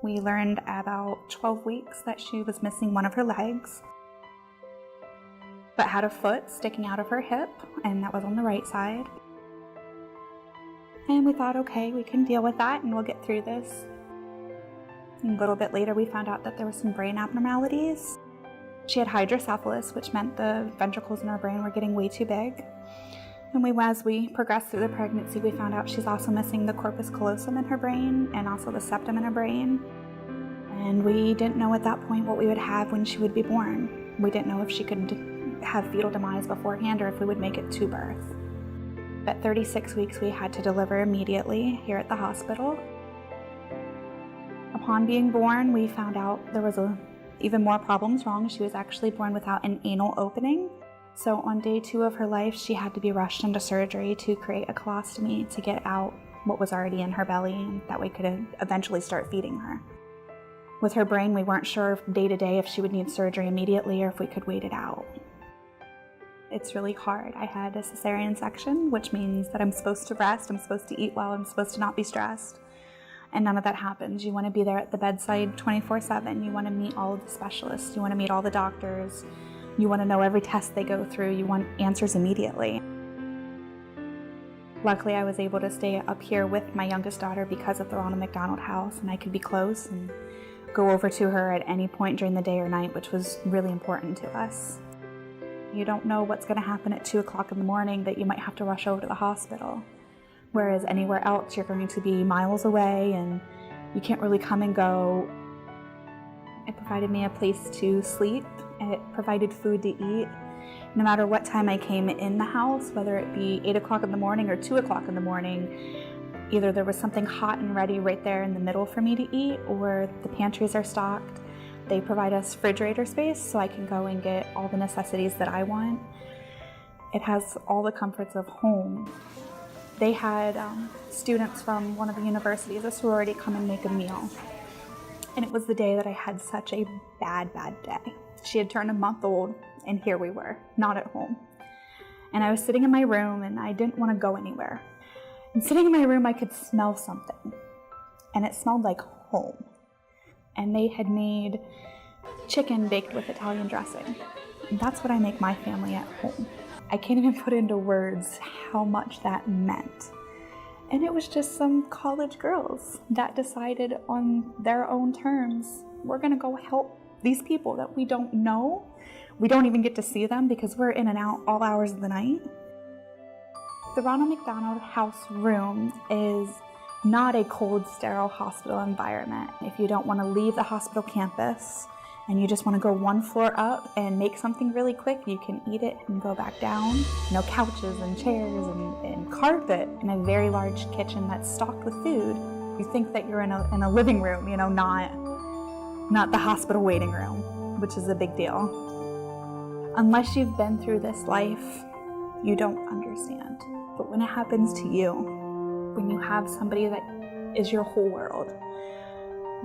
We learned about 12 weeks that she was missing one of her legs, but had a foot sticking out of her hip, and that was on the right side. And we thought, okay, we can deal with that and we'll get through this. And a little bit later, we found out that there were some brain abnormalities. She had hydrocephalus, which meant the ventricles in her brain were getting way too big. And as we progressed through the pregnancy, we found out she's also missing the corpus callosum in her brain and also the septum in her brain. And we didn't know at that point what we would have when she would be born. We didn't know if she could have fetal demise beforehand or if we would make it to birth. At 36 weeks, we had to deliver immediately here at the hospital. Upon being born, we found out there was even more problems wrong. She was actually born without an anal opening. So on day 2 of her life, she had to be rushed into surgery to create a colostomy to get out what was already in her belly, and that we could eventually start feeding her. With her brain, we weren't sure day to day if she would need surgery immediately or if we could wait it out. It's really hard. I had a cesarean section, which means that I'm supposed to rest, I'm supposed to eat well, I'm supposed to not be stressed. And none of that happens. You want to be there at the bedside 24/7. You want to meet all of the specialists. You want to meet all the doctors. You want to know every test they go through. You want answers immediately. Luckily, I was able to stay up here with my youngest daughter because of the Ronald McDonald house, and I could be close and go over to her at any point during the day or night, which was really important to us. You don't know what's going to happen at 2 o'clock in the morning that you might have to rush over to the hospital. Whereas anywhere else, you're going to be miles away and you can't really come and go. It provided me a place to sleep. It provided food to eat. No matter what time I came in the house, whether it be 8 o'clock in the morning or 2 o'clock in the morning, either there was something hot and ready right there in the middle for me to eat, or the pantries are stocked. They provide us refrigerator space so I can go and get all the necessities that I want. It has all the comforts of home. They had students from one of the universities, a sorority, come and make a meal. And it was the day that I had such a bad day. She had turned a month old, and here we were, not at home. And I was sitting in my room, and I didn't want to go anywhere. And sitting in my room, I could smell something, and it smelled like home. And they had made chicken baked with Italian dressing. And that's what I make my family at home. I can't even put into words how much that meant. And it was just some college girls that decided on their own terms, we're gonna go help these people that we don't know. We don't even get to see them because we're in and out all hours of the night. The Ronald McDonald House room is not a cold, sterile hospital environment. If you don't want to leave the hospital campus and you just want to go 1 floor up and make something really quick, you can eat it and go back down. Couches and chairs and carpet, and a very large kitchen that's stocked with food. You think that you're in a living room, not the hospital waiting room, which is a big deal. Unless you've been through this life, you don't understand. But when it happens to you, when you have somebody that is your whole world,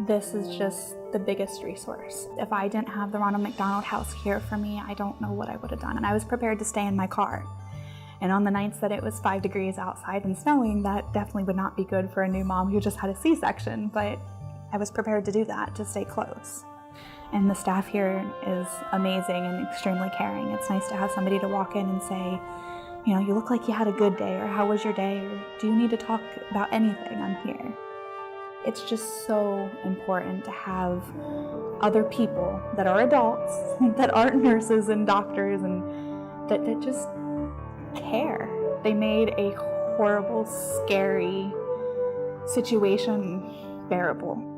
this is just the biggest resource. If I didn't have the Ronald McDonald House here for me, I don't know what I would have done. And I was prepared to stay in my car. And on the nights that it was 5 degrees outside and snowing, that definitely would not be good for a new mom who just had a C-section, but I was prepared to do that, to stay close. And the staff here is amazing and extremely caring. It's nice to have somebody to walk in and say, you look like you had a good day, or how was your day, or do you need to talk about anything? I'm here. It's just so important to have other people that are adults, that aren't nurses and doctors, and that just care. They made a horrible, scary situation bearable.